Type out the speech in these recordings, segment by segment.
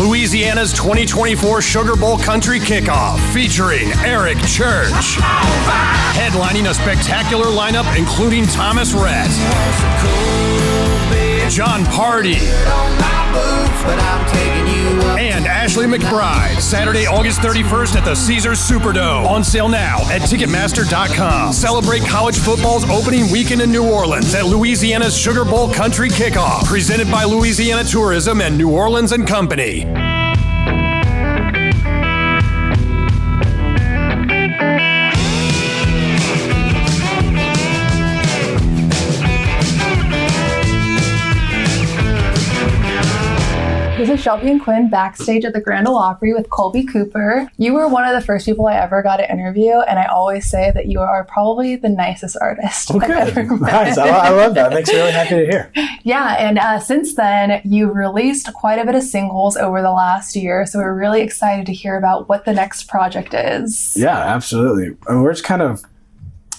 Louisiana's 2024 Sugar Bowl Country Kickoff, featuring Eric Church. Headlining a spectacular lineup including Thomas Rhett, John Party, and Ashley McBride. Saturday, August 31st at the Caesars Superdome. On sale now at Ticketmaster.com. Celebrate college football's opening weekend in New Orleans at Louisiana's Sugar Bowl Country Kickoff. Presented by Louisiana Tourism and New Orleans & Company. This is Shelby and Quinn backstage at the Grand Ole Opry with Kolby Cooper. You were one of the first people I ever got to interview, and I always say that you are probably the nicest artist I've ever met. Nice. I love that. It makes me really happy to hear. Yeah, and since then, you've released quite a bit of singles over the last year, so we're really excited to hear about what the next project is. Yeah, absolutely. I mean, we're just kind of,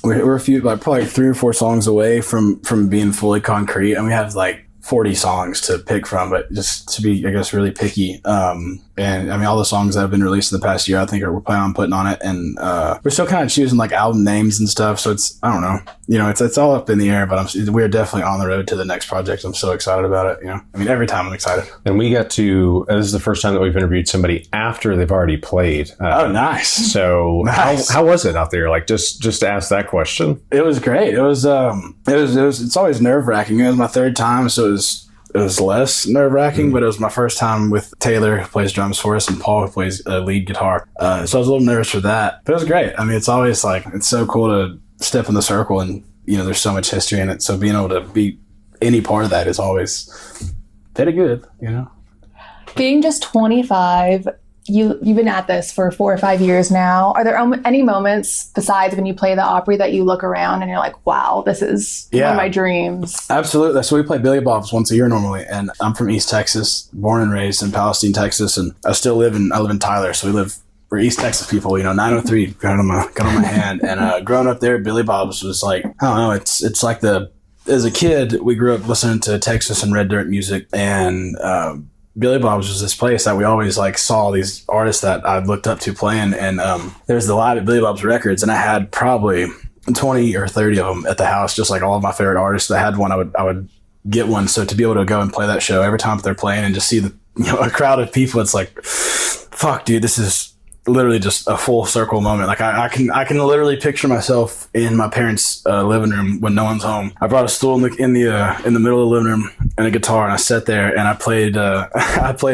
we're a few, like probably 3 or 4 songs away from being fully concrete, and we have like 40 songs to pick from, but just to be, I guess, really picky. And I mean, all the songs that have been released in the past year, I think we're planning on putting on it. And we're still kind of choosing like album names and stuff. So it's, I don't know, it's all up in the air, but we're definitely on the road to the next project. I'm so excited about it. I mean, every time I'm excited. And we got to, this is the first time that we've interviewed somebody after they've already played. Oh, nice. So nice. How was it out there? Like just to ask that question. It was great. It's always nerve wracking. It was my 3rd time. So it was less nerve-wracking, but it was my first time with Taylor, who plays drums for us, and Paul, who plays lead guitar. So I was a little nervous for that, but it was great. I mean, it's always like, it's so cool to step in the circle, and, there's so much history in it. So being able to be any part of that is always pretty good, Being just 25, you've been at this for 4 or 5 years now. Are there any moments besides when you play the Opry that you look around and you're like, wow, this is one of my dreams? Absolutely. So we play Billy Bob's once a year normally, and I'm from East Texas, born and raised in Palestine, Texas, and I live in Tyler, so we're East Texas people, 903 got on my hand, and growing up there, Billy Bob's was like, I don't know, it's like as a kid, we grew up listening to Texas and red dirt music, and Billy Bob's was this place that we always like saw these artists that I looked up to playing, and there's the lot at Billy Bob's Records, and I had probably 20 or 30 of them at the house, just like all of my favorite artists that had one. I would get one. So to be able to go and play that show every time they're playing and just see a crowd of people, it's like, fuck, dude, this is literally just a full circle moment. Like I can literally picture myself in my parents' living room when no one's home. I brought a stool in the middle of the living room and a guitar, and I sat there and I played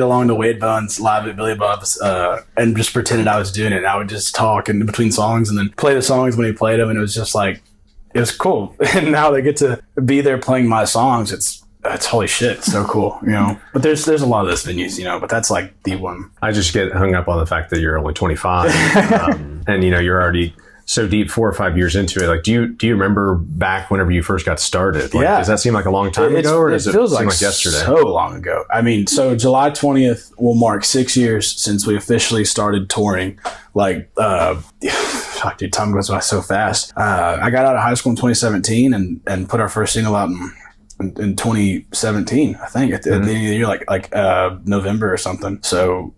along to Wade Buns live at Billy Bob's and just pretended I was doing it. And I would just talk in between songs and then play the songs when he played them, and it was just like, it was cool. And now they get to be there playing my songs. It's holy shit, it's so cool, But there's a lot of those venues, but that's like the one. I just get hung up on the fact that you're only 25, and you're already so deep 4 or 5 years into it. Like, do you remember back whenever you first got started? Like, does that seem like a long time ago, or does it feels seem like yesterday? So long ago. I mean, so July 20th will mark 6 years since we officially started touring. Like, fuck, dude, time goes by so fast. I got out of high school in 2017 and put our first single out in 2017, I think, at the end of the year, like November or something. So,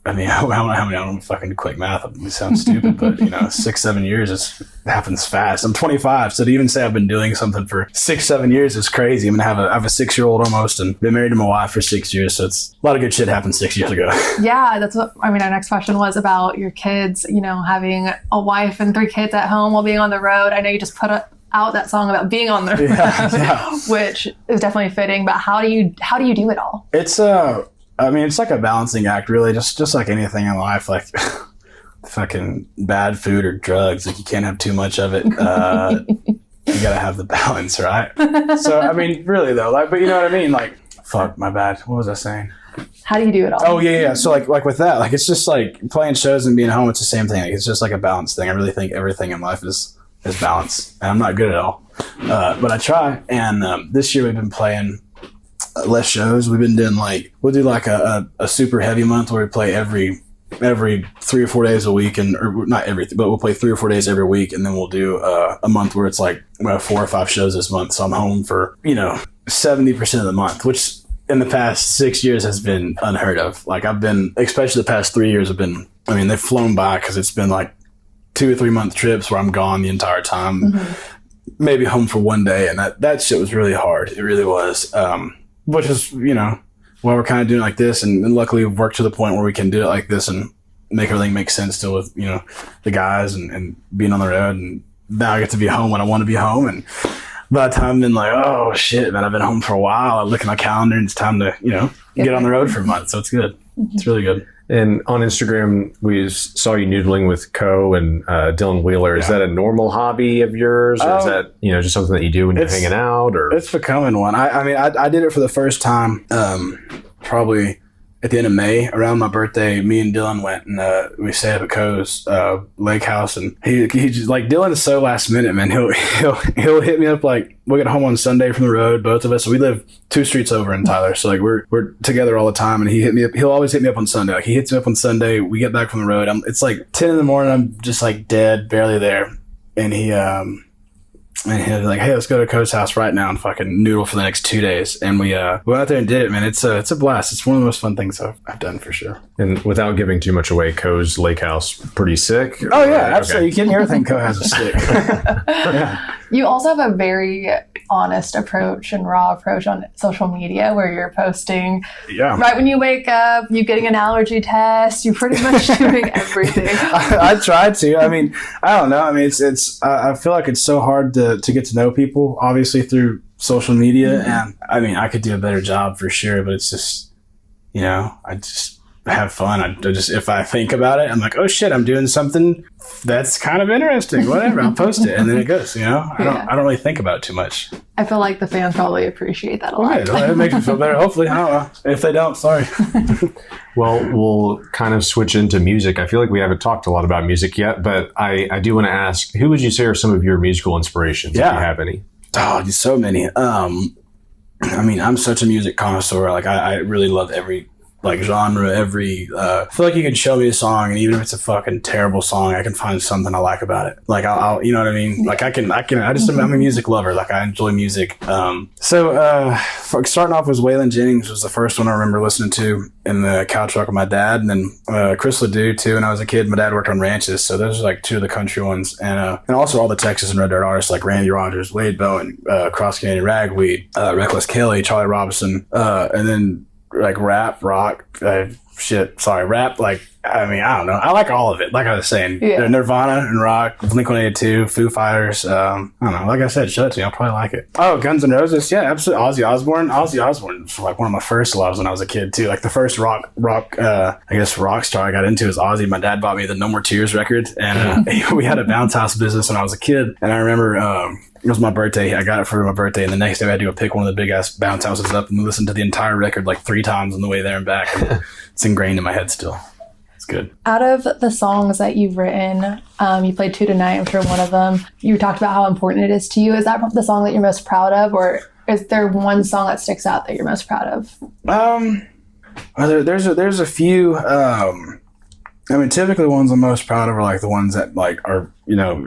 I mean, I don't fucking quick math. It sounds stupid, but 6-7 years happens fast. I'm 25, so to even say I've been doing something for 6-7 years is crazy. I have a 6-year-old almost, and been married to my wife for 6 years. So it's a lot of good shit happened 6 years ago. Yeah, that's what our next question was about your kids. Having a wife and 3 kids at home while being on the road. I know you just put out that song about being on the road, which is definitely fitting. But how do you do it all? It's it's like a balancing act, really. Just like anything in life, like fucking bad food or drugs. Like, you can't have too much of it. You gotta have the balance, right? So I mean, really though, like, but you know what I mean? Like, fuck, my bad. What was I saying? How do you do it all? Oh yeah. So like with that, like, it's just like playing shows and being home. It's the same thing. Like, it's just like a balance thing. I really think everything in life is balance, and I'm not good at all, but I try. And this year we've been playing less shows. We've been doing we'll do like a super heavy month where we play every 3 or 4 days a week, or not everything, but we'll play 3 or 4 days every week, and then we'll do a month where it's like 4 or 5 shows this month. So I'm home for 70% of the month, which in the past 6 years has been unheard of. Like especially the past 3 years they've flown by because it's been like 2 or 3 month trips where I'm gone the entire time, maybe home for one day. And that shit was really hard. It really was. Which is, why we're kind of doing it like this. And luckily we've worked to the point where we can do it like this and make everything make sense still with, the guys and being on the road. And now I get to be home when I want to be home. And by the time I've been like, oh shit, man, I've been home for a while. I look at my calendar and it's time to, get on the road for a month. So it's good. It's really good. And on Instagram, we saw you noodling with Co and Dylan Wheeler. Is that a normal hobby of yours, or is that just something that you do when you're hanging out? Or it's becoming one. I did it for the first time probably at the end of May around my birthday. Me and Dylan went and we stayed up at Co's lake house, and he just like Dylan is so last minute, man. He'll hit me up like we'll get home on Sunday from the road, both of us. So we live 2 streets over in Tyler, so like we're together all the time. And he hit me up. He'll always hit me up on Sunday. Like he hits me up on Sunday. We get back from the road. It's like 10 in the morning. I'm just like dead, barely there, and he was like, hey, let's go to Co's house right now and fucking noodle for the next 2 days. And we went out there and did it, man. It's a blast. It's one of the most fun things I've done for sure. And without giving too much away, Co's lake house, pretty sick? Oh, yeah, absolutely. Okay. You kidding? Everything Co has a stick. Yeah. You also have a very honest approach and raw approach on social media where you're posting right when you wake up, you getting an allergy test, you're pretty much doing everything. I try to. I don't know. I feel like it's so hard to get to know people, obviously, through social media. And I could do a better job for sure, but it's just, I just have fun. I just, if I think about it, I'm like, oh shit, I'm doing something that's kind of interesting. Whatever, I'll post it, and then it goes. I don't really think about it too much. I feel like the fans probably appreciate that a lot. Right, it makes me feel better. Hopefully, I don't know. If they don't, sorry. Well, we'll kind of switch into music. I feel like we haven't talked a lot about music yet, but I do want to ask, who would you say are some of your musical inspirations, if you have any? Oh, so many. I'm such a music connoisseur. Like I really love every genre, I feel like you can show me a song, and even if it's a fucking terrible song, I can find something I like about it. Like I'll you know what I mean? Like I'm a music lover. Like I enjoy music. So starting off was Waylon Jennings was the first one I remember listening to in the cow truck with my dad, and then Chris Ledoux too. When I was a kid, my dad worked on ranches, so those are like 2 of the country ones, and also all the Texas and Red Dirt artists like Randy Rogers, Wade Bowen, Cross Canadian Ragweed, Reckless Kelly, Charlie Robinson, and then like rap, rock, rap, like, I don't know. I like all of it. Like I was saying, Nirvana and rock, Blink-182, Foo Fighters. I don't know. Like I said, show it to me. I'll probably like it. Oh, Guns N' Roses. Yeah, absolutely. Ozzy Osbourne was like one of my first loves when I was a kid too. Like the first rock star I got into was Ozzy. My dad bought me the No More Tears record, and we had a bounce house business when I was a kid. And I remember, it was my birthday. I got it for my birthday, and the next day I had to go pick one of the big ass bounce houses up and listen to the entire record like 3 times on the way there and back. And it's ingrained in my head still. It's good. Out of the songs that you've written, you played 2 tonight. I'm sure one of them. You talked about how important it is to you. Is that the song that you're most proud of, or is there one song that sticks out that you're most proud of? There's a few. Typically the ones I'm most proud of are like the ones that like are,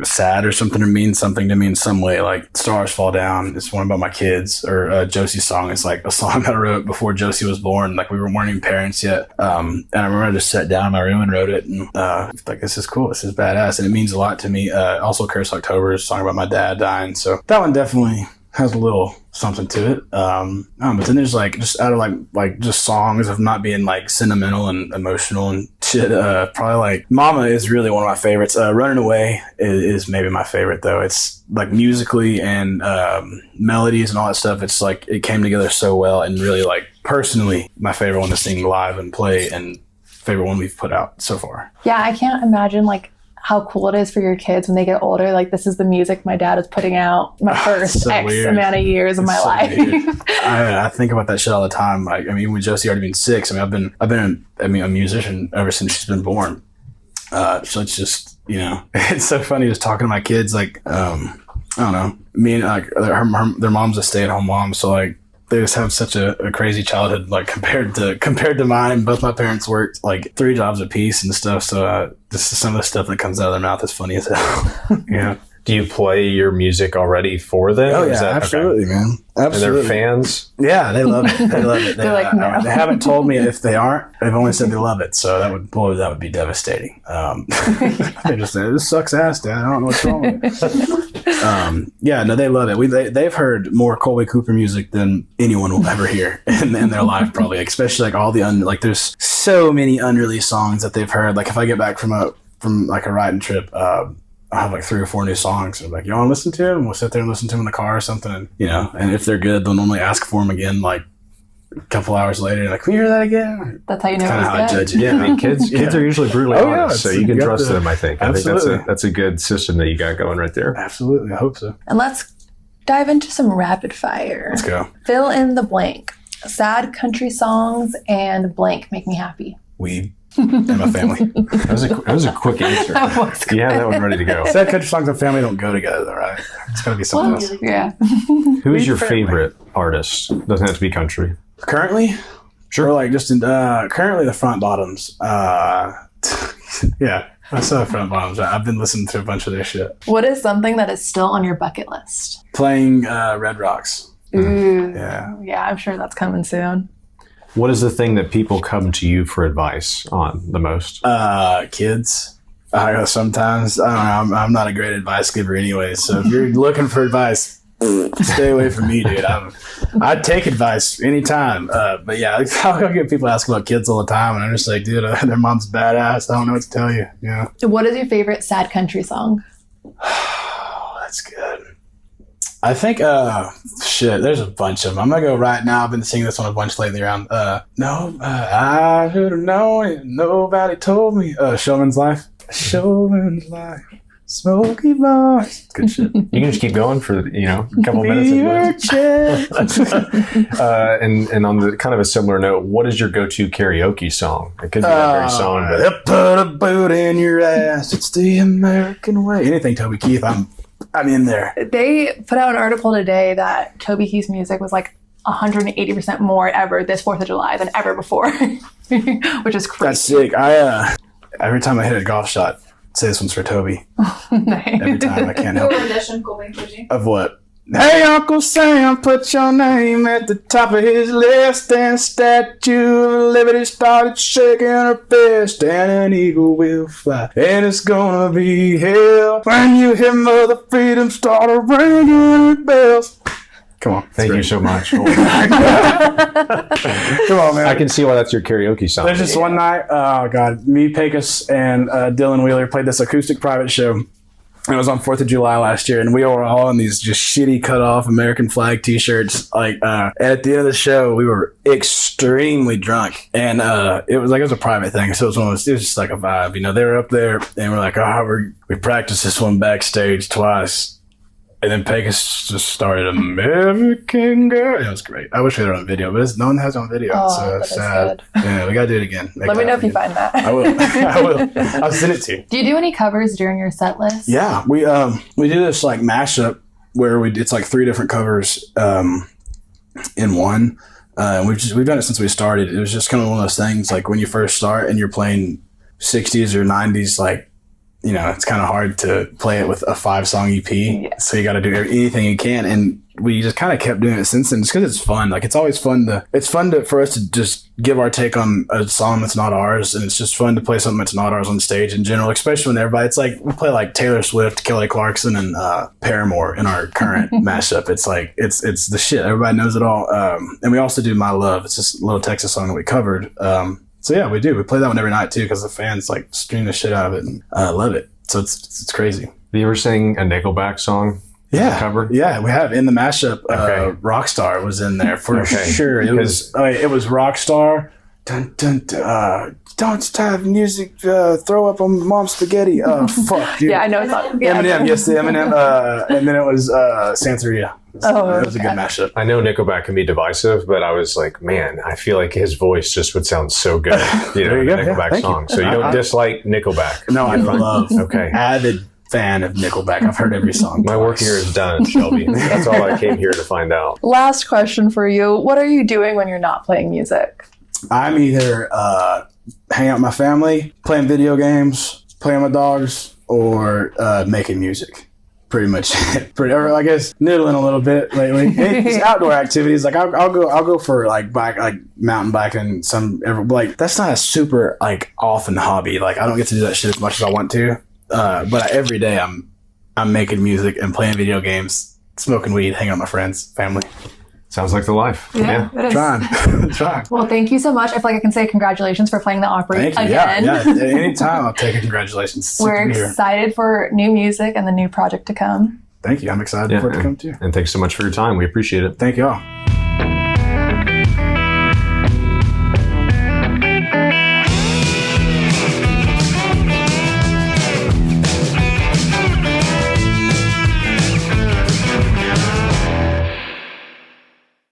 sad or something or mean something to me in some way. Like Stars Fall Down is one about my kids, or Josie's song is like a song that I wrote before Josie was born. Like we weren't even parents yet. And I remember I just sat down in my room and wrote it, and like, this is cool. This is badass. And it means a lot to me. Also Curse October is a song about my dad dying. So that one definitely has a little something to it. But then there's like, just out of like just songs of not being like sentimental and emotional and shit, probably like Mama is really one of my favorites. Running Away is maybe my favorite though. It's like musically and melodies and all that stuff. It's like it came together so well, and really like personally my favorite one to sing live and play, and favorite one we've put out so far. Yeah, I can't imagine like how cool it is for your kids when they get older. Like, this is the music my dad was putting out my first so X weird. Amount of years of my life. I think about that shit all the time. I mean, with Josie already being 6, I've been a musician ever since she's been born. So it's just, it's so funny just talking to my kids. Like, I don't know, me and like their mom's a stay-at-home mom, so like they just have such a crazy childhood, like compared to mine. Both my parents worked like 3 jobs apiece and stuff, so this is some of the stuff that comes out of their mouth is funny as hell. Yeah. Do you play your music already for them? Oh yeah, absolutely, man. Absolutely. And they're fans? Yeah, they love it. They love it. They're like, no. They haven't told me if they aren't. They've only said they love it. So that would be devastating. They just say, this sucks ass, Dad. I don't know what's wrong with it. Yeah, no, they love it. They've heard more Kolby Cooper music than anyone will ever hear in their life, probably. Especially like all the there's so many unreleased songs that they've heard. Like if I get back from a riding trip, I have like 3 or 4 new songs. I'm like, you want to listen to them? We'll sit there and listen to them in the car or something. And, and if they're good, they'll normally ask for them again, like a couple hours later. Like, can you hear that again? That's how you know Kind of how I judge it. Yeah, I mean, kids are usually brutally honest, so you can trust them, I think. Absolutely. I think that's a good system that you got going right there. Absolutely. I hope so. And let's dive into some rapid fire. Let's go. Fill in the blank. Sad country songs and blank make me happy. Weed and my family. That was a quick answer. You have that one ready to go. Sad country songs and family don't go together, right? It's got to be something else. Yeah. Who's your favorite artist? Doesn't have to be country. Currently? Sure. Or like just currently the Front Bottoms. Yeah, I saw the Front Bottoms. I've been listening to a bunch of their shit. What is something that is still on your bucket list? Playing Red Rocks. Ooh. Yeah. Yeah, I'm sure that's coming soon. What is the thing that people come to you for advice on the most? Kids. Sometimes, I don't know, I'm not a great advice giver anyway, so if you're looking for advice, stay away from me, dude. I'd take advice anytime. But yeah, I'll get people asking about kids all the time, and I'm just like, dude, their mom's badass. I don't know what to tell you. Yeah. What is your favorite sad country song? Oh, that's good. I think, there's a bunch of them. I'm going to go right now. I've been singing this one a bunch lately around, I should have known it. Nobody told me. Showman's Life. Showman's Life. Smoky Bars. Good shit. You can just keep going for, a couple minutes. And on the kind of a similar note, what is your go-to karaoke song? It could be that very song, but... Put a boot in your ass. It's the American way. Anything Toby Keith, I'm in there. They put out an article today that Toby Keith's music was like 180% more ever this 4th of July than ever before, which is crazy. That's sick. Every time I hit a golf shot, say this one's for Toby. Nice. Every time I can't help it. rendition, Kolby. Of what? Hey, Uncle Sam, put your name at the top of his list, and Statue of Liberty started shaking her fist, and an eagle will fly, and it's gonna be hell when you hear Mother Freedom start ringing her bells. Come on. Thank you so much. Come on, man. I can see why that's your karaoke song. There's just one night, oh God, me, Pecos, and Dylan Wheeler played this acoustic private show. It was on 4th of July last year, and we were all in these just shitty cut-off American flag T-shirts. And at the end of the show, we were extremely drunk, and it was a private thing, so it was just like a vibe. They were up there, and we're like, we practiced this one backstage twice. And then Pecos just started American Girl. It was great. I wish we had it on video, but no one has it on video. So it's sad. Yeah, we got to do it again. Let me know if you find that. I will. I'll send it to you. Do you do any covers during your set list? Yeah. We do this like mashup where it's like 3 different covers in one. We've done it since we started. It was just kind of one of those things like when you first start and you're playing 60s or 90s, like, it's kind of hard to play it with a 5-song EP. Yeah. So you got to do anything you can. And we just kind of kept doing it since then just because it's fun. Like, it's always fun for us to just give our take on a song that's not ours. And it's just fun to play something that's not ours on stage in general, especially when it's like, we play like Taylor Swift, Kelly Clarkson, and Paramore in our current mashup. It's like, it's the shit. Everybody knows it all. And we also do My Love. It's just a little Texas song that we covered. So yeah, we do. We play that one every night too because the fans like stream the shit out of it and love it. So it's crazy. Have you ever sing a Nickelback song? Yeah, cover? Yeah, we have in the mashup. Okay. Rockstar was in there for sure. It was Rockstar. Dun, dun, dun, don't have music. Throw up on mom's spaghetti. Fuck, dude. Yeah, I know it's not. Eminem, yes, the Eminem. And then it was Santeria. It was a good mashup. I know Nickelback can be divisive, but I was like, man, I feel like his voice just would sound so good. There you go. Nickelback song. So you don't dislike Nickelback? No, I love. Okay. Avid fan of Nickelback. I've heard every song. My work here is done, Shelby. That's all I came here to find out. Last question for you. What are you doing when you're not playing music? I'm either hanging out with my family, playing video games, playing with my dogs, or making music. pretty much it. Or I guess noodling a little bit lately. It's outdoor activities. Like I'll go for like mountain biking. Like that's not a super like often hobby. Like I don't get to do that shit as much as I want to. But every day I'm making music and playing video games, smoking weed, hanging out with my friends, family. Sounds like the life. Yeah. It is. Trying. Well, thank you so much. I feel like I can say congratulations for playing the Opry again. Yeah. Anytime I'll take a congratulations. We're excited for new music and the new project to come. Thank you. I'm excited for it to come too. And thanks so much for your time. We appreciate it. Thank y'all.